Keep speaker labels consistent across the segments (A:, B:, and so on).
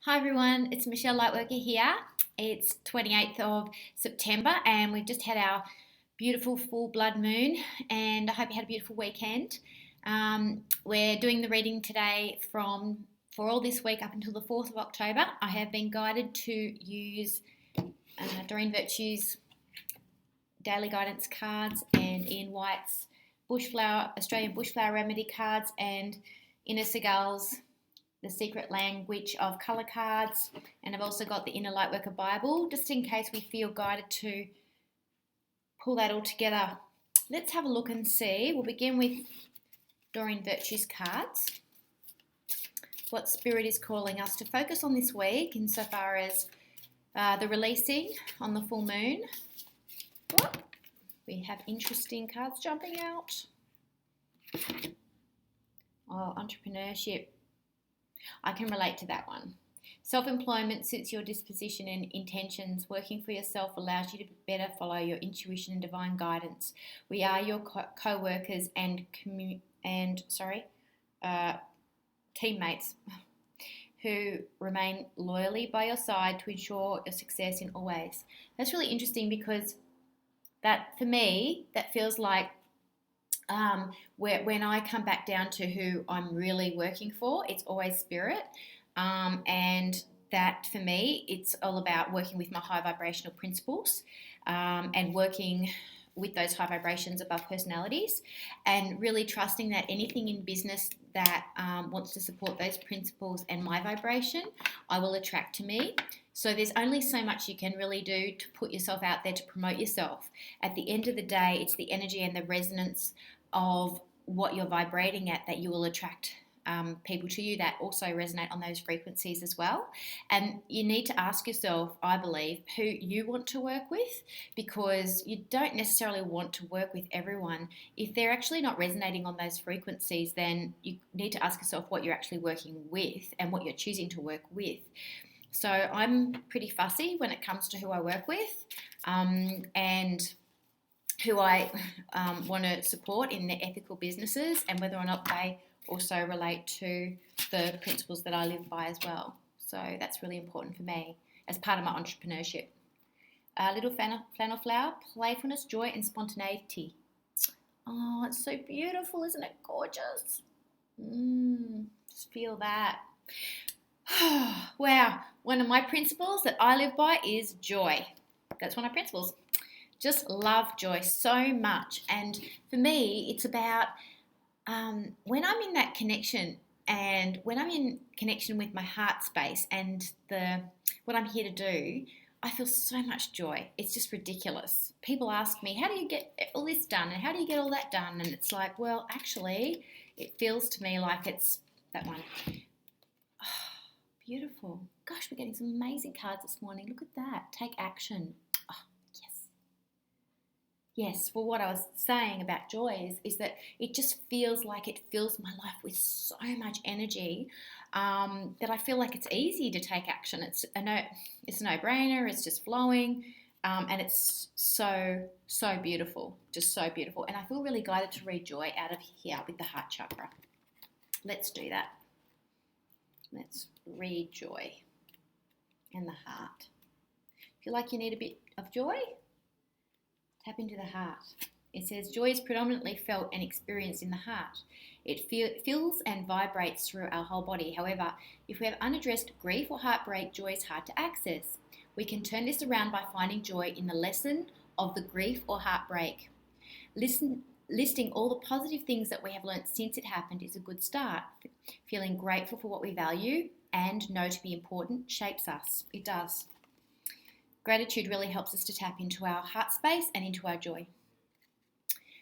A: Hi everyone, it's Michelle Lightworker here. It's 28th of September and we've just had our beautiful full blood moon and I hope you had a beautiful weekend. We're doing the reading today for all this week up until the 4th of October. I have been guided to use Doreen Virtue's Daily Guidance cards and Ian White's Australian Bushflower Remedy cards and Inner Segal's The Secret Language of Colour cards, and I've also got the Inner Lightworker Bible, just in case we feel guided to pull that all together. Let's have a look and see. We'll begin with Doreen Virtue's cards. What Spirit is calling us to focus on this week insofar as the releasing on the full moon. We have interesting cards jumping out. Oh, entrepreneurship. I can relate to that one. Self-employment suits your disposition and intentions. Working for yourself allows you to better follow your intuition and divine guidance. We are your co-workers and teammates who remain loyally by your side to ensure your success in all ways. That's really interesting because that, for me, that feels like when I come back down to who I'm really working for, it's always spirit. And that for me, it's all about working with my high vibrational principles and working with those high vibrations above personalities and really trusting that anything in business that wants to support those principles and my vibration, I will attract to me. So there's only so much you can really do to put yourself out there to promote yourself. At the end of the day, it's the energy and the resonance of what you're vibrating at that you will attract people to you that also resonate on those frequencies as well. And you need to ask yourself, I believe, who you want to work with, because you don't necessarily want to work with everyone. If they're actually not resonating on those frequencies, then you need to ask yourself what you're actually working with and what you're choosing to work with. So I'm pretty fussy when it comes to who I work with and who I want to support in their ethical businesses and whether or not they also relate to the principles that I live by as well. So that's really important for me as part of my entrepreneurship. Little flannel flower, playfulness, joy and spontaneity. Oh, it's so beautiful, isn't it? Gorgeous. Just feel that. Wow, one of my principles that I live by is joy. That's one of my principles. Just love joy so much. And for me, it's about when I'm in that connection and when I'm in connection with my heart space and what I'm here to do, I feel so much joy. It's just ridiculous. People ask me, how do you get all this done and how do you get all that done? And it's like, well, actually, it feels to me like it's that one. Beautiful. Gosh, we're getting some amazing cards this morning. Look at that. Take action. Oh, yes. Yes, well, what I was saying about joy is that it just feels like it fills my life with so much energy that I feel like it's easy to take action. It's a no-brainer. It's just flowing. And it's so beautiful. Just so beautiful. And I feel really guided to read joy out of here with the heart chakra. Let's do that. Let's read joy and the heart. Feel like you need a bit of joy? Tap into the heart. It says joy is predominantly felt and experienced in the heart. It feels and vibrates through our whole body. However, if we have unaddressed grief or heartbreak, joy is hard to access. We can turn this around by finding joy in the lesson of the grief or heartbreak. Listing all the positive things that we have learnt since it happened is a good start. Feeling grateful for what we value and know to be important shapes us. It does. Gratitude really helps us to tap into our heart space and into our joy.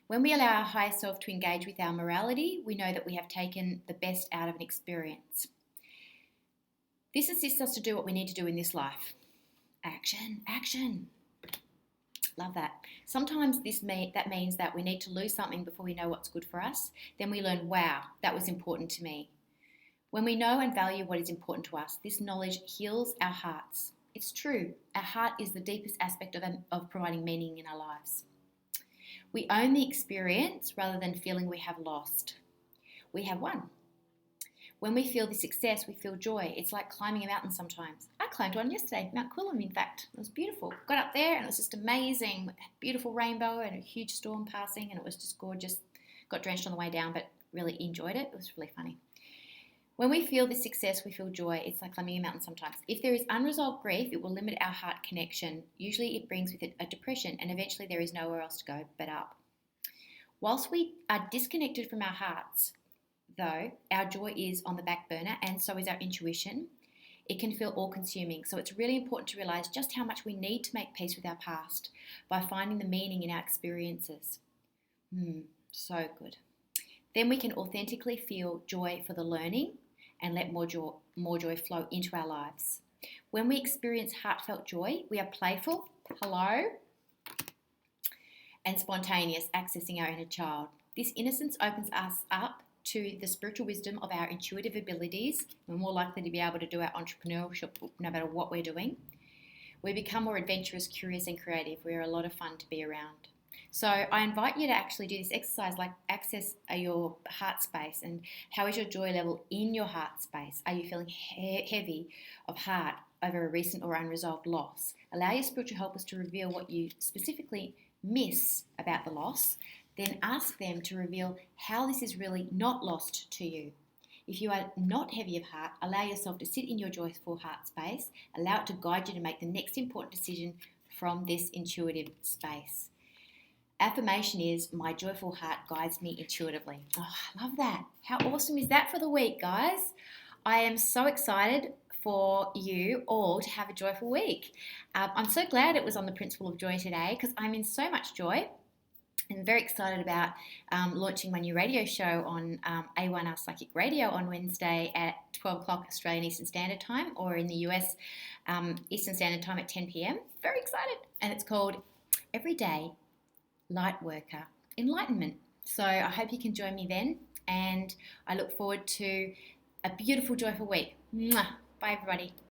A: When we allow our higher self to engage with our morality, we know that we have taken the best out of an experience. This assists us to do what we need to do in this life. Action, action. Love that. Sometimes that means that we need to lose something before we know what's good for us. Then we learn, wow, that was important to me. When we know and value what is important to us, this knowledge heals our hearts. It's true. Our heart is the deepest aspect of providing meaning in our lives. We own the experience rather than feeling we have lost. We have won. When we feel the success, we feel joy. It's like climbing a mountain sometimes. I climbed one yesterday, Mount Coolum, in fact. It was beautiful. Got up there and it was just amazing. Beautiful rainbow and a huge storm passing, and it was just gorgeous. Got drenched on the way down, but really enjoyed it. It was really funny. When we feel the success, we feel joy. It's like climbing a mountain sometimes. If there is unresolved grief, it will limit our heart connection. Usually it brings with it a depression, and eventually there is nowhere else to go but up. Whilst we are disconnected from our hearts, though, our joy is on the back burner, and so is our intuition. It can feel all-consuming, so it's really important to realise just how much we need to make peace with our past by finding the meaning in our experiences. So good. Then we can authentically feel joy for the learning and let more joy flow into our lives. When we experience heartfelt joy, we are playful, and spontaneous, accessing our inner child. This innocence opens us up to the spiritual wisdom of our intuitive abilities. We're more likely to be able to do our entrepreneurship no matter what we're doing. We become more adventurous, curious, and creative. We're a lot of fun to be around. So I invite you to actually do this exercise, like access your heart space. And how is your joy level in your heart space? Are you feeling heavy of heart over a recent or unresolved loss? Allow your spiritual helpers to reveal what you specifically miss about the loss. Then ask them to reveal how this is really not lost to you. If you are not heavy of heart, allow yourself to sit in your joyful heart space. Allow it to guide you to make the next important decision from this intuitive space. Affirmation is, my joyful heart guides me intuitively. Oh, I love that. How awesome is that for the week, guys? I am so excited for you all to have a joyful week. I'm so glad it was on the principle of joy today, because I'm in so much joy. I'm very excited about launching my new radio show on A1R Psychic Radio on Wednesday at 12 o'clock Australian Eastern Standard Time, or in the US Eastern Standard Time at 10 p.m. Very excited. And it's called Everyday Lightworker Enlightenment. So I hope you can join me then, and I look forward to a beautiful, joyful week. Mwah. Bye, everybody.